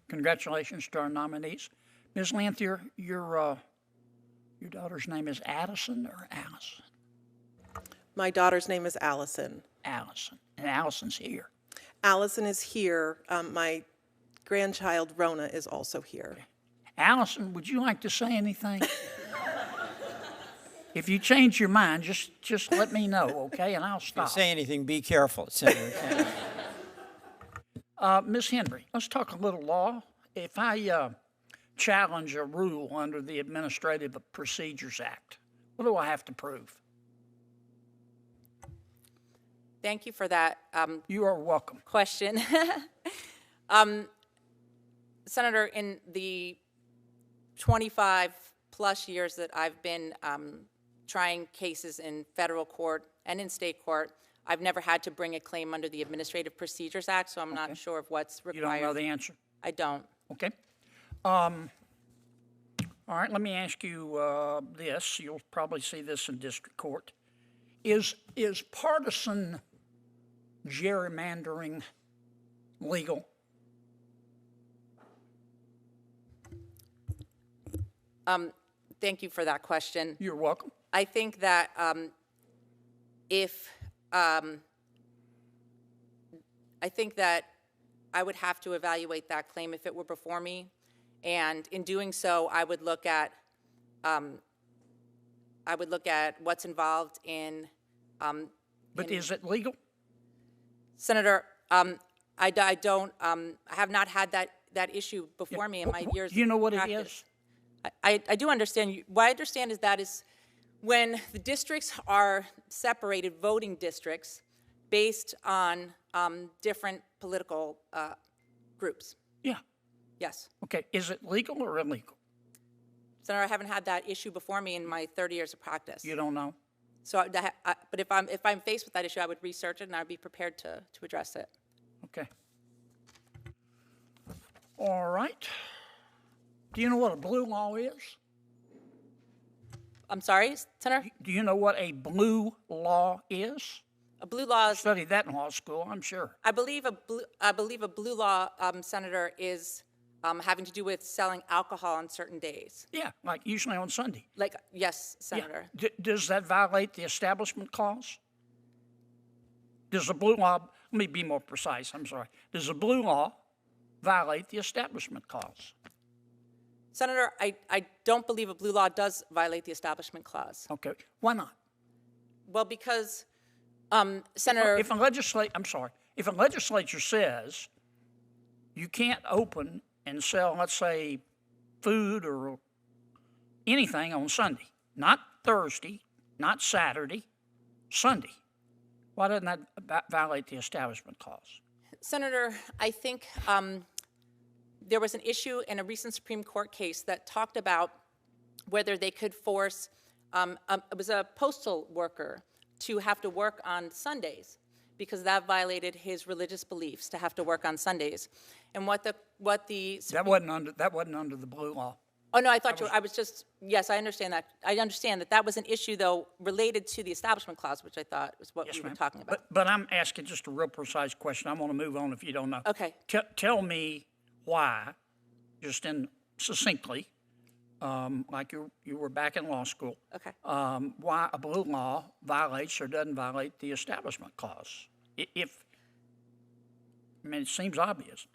Congratulations to our nominees. Ms. Lanthier, your daughter's name is Addison or Allison? My daughter's name is Allison. Allison. And Allison's here. Allison is here. My grandchild, Rona, is also here. Okay. Allison, would you like to say anything? If you change your mind, just let me know, okay, and I'll stop. If you say anything, be careful, Senator. Ms. Henry, let's talk a little law. If I challenge a rule under the Administrative Procedures Act, what do I have to prove? Thank you for that You are welcome. question. Senator, in the 25-plus years that I've been trying cases in federal court and in state court, I've never had to bring a claim under the Administrative Procedures Act, so I'm not sure of what's required. You don't know the answer? I don't. Okay. All right, let me ask you this. You'll probably see this in district court. Is partisan gerrymandering legal? Thank you for that question. You're welcome. I think that I would have to evaluate that claim if it were before me, and in doing so, I would look at what's involved in. But is it legal? Senator, I have not had that issue before me in my years. Do you know what of it practice. is? I do understand. What I understand is that is when the districts are separated, voting districts, based on different political groups. Yeah. Yes. Okay. Is it legal or illegal? Senator, I haven't had that issue before me in my 30 years of practice. You don't know? So, but if I'm faced with that issue, I would research it and I'd be prepared to address it. Okay. All right. Do you know what a blue law is? I'm sorry, Senator? Do you know what a blue law is? A blue law is, Studied that in law school, I'm sure. I believe a blue law, Senator, is having to do with selling alcohol on certain days. Yeah, like usually on Sunday. Like, yes, Senator. Yeah. Does that violate the Establishment Clause? Does the blue law, let me be more precise, I'm sorry. Does the blue law violate the Establishment Clause? Senator, I don't believe a blue law does violate the Establishment Clause. Okay, why not? Well, because, Senator... If a legislature says you can't open and sell, let's say, food or anything on Sunday, not Thursday, not Saturday, Sunday, why doesn't that violate the Establishment Clause? Senator, I think there was an issue in a recent Supreme Court case that talked about whether they could force, it was a postal worker, to have to work on Sundays because that violated his religious beliefs to have to work on Sundays. And what the that wasn't under the blue law. Oh no, I thought I was just, yes, I understand that. I understand that was an issue though related to the Establishment Clause, which I thought was what we were talking about. But I'm asking just a real precise question. I'm going to move on if you don't know. Okay. Tell me why, just succinctly, like you were back in law school. Okay. Why a blue law violates or doesn't violate the Establishment Clause? It seems obvious.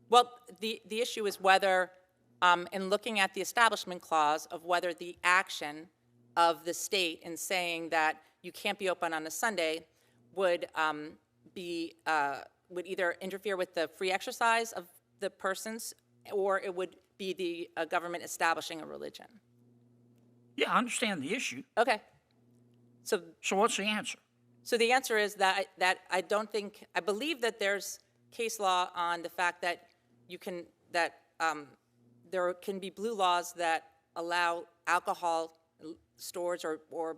Well, the issue is whether, in looking at the Establishment Clause, of whether the action of the state in saying that you can't be open on a Sunday would would either interfere with the free exercise of the persons, or it would be the government establishing a religion. Yeah, I understand the issue. Okay. So what's the answer? So the answer is that I believe that there's case law on the fact that there can be blue laws that allow alcohol stores or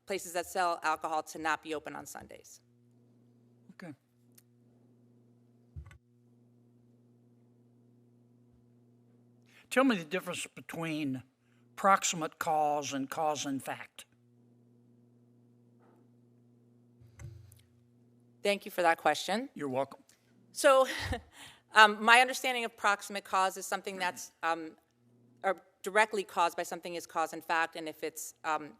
places that sell alcohol to not be open on Sundays. Okay. Tell me the difference between proximate cause and cause in fact. Thank you for that question. You're welcome. So My understanding of proximate cause is something that's or directly caused by something is cause and fact, and if it's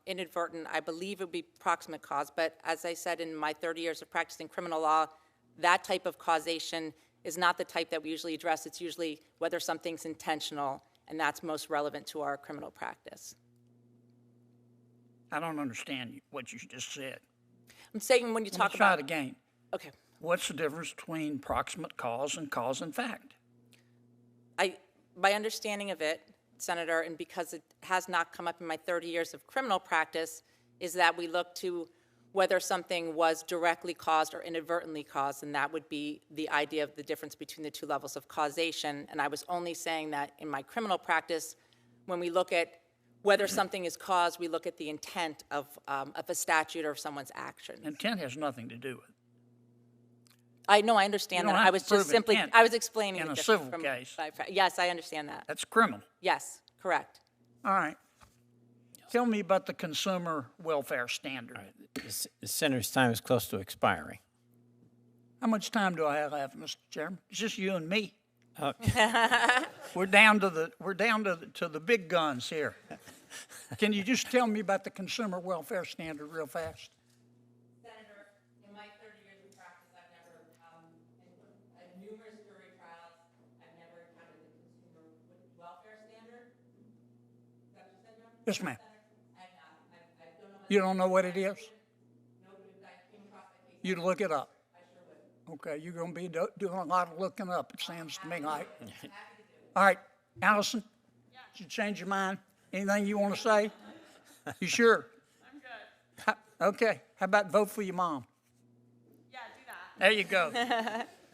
inadvertent, I believe it would be proximate cause. But as I said, in my 30 years of practicing criminal law, that type of causation is not the type that we usually address. It's usually whether something's intentional, and that's most relevant to our criminal practice. I don't understand what you just said. I'm saying when you talk Let's try about... it again. Okay. What's the difference between proximate cause and fact? My understanding of it, Senator, and because it has not come up in my 30 years of criminal practice, is that we look to whether something was directly caused or inadvertently caused, and that would be the idea of the difference between the two levels of causation. And I was only saying that in my criminal practice, when we look at whether something is caused, we look at the intent of a statute or of someone's action. Intent has nothing to do with it. I know, I understand You that. don't I have was to prove just simply, intent I was explaining in the a difference civil from case. Yes, I understand that. That's criminal. Yes, correct. All right. Tell me about the consumer welfare standard. The senator's time is close to expiring. How much time do I have left, Mr. Chairman? It's just you and me. We're down to the big guns here. Can you just tell me about the consumer welfare standard real fast? Senator, in my 30 years of practice, I've never, in numerous jury trials, I've never encountered the consumer welfare standard. Is that what you said, John? Yes, ma'am. I don't know. You don't know what it is? No, but if I came across that case, You'd look it up. I sure would. Okay, you're going to be doing a lot of looking up, it sounds to me like. All right, Allison, did you change your mind? Anything you want to say? You sure? I'm good. Okay, how about vote for your mom? Yeah, do that. There you go.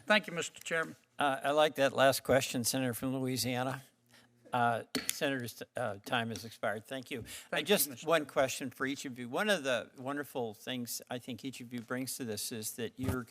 Thank you, Mr. Chairman. I like that last question, Senator from Louisiana. Senator's time has expired. Thank you. Thank you, Just Mr. one question for each of you. One of the wonderful things I think each of you brings to this is that you're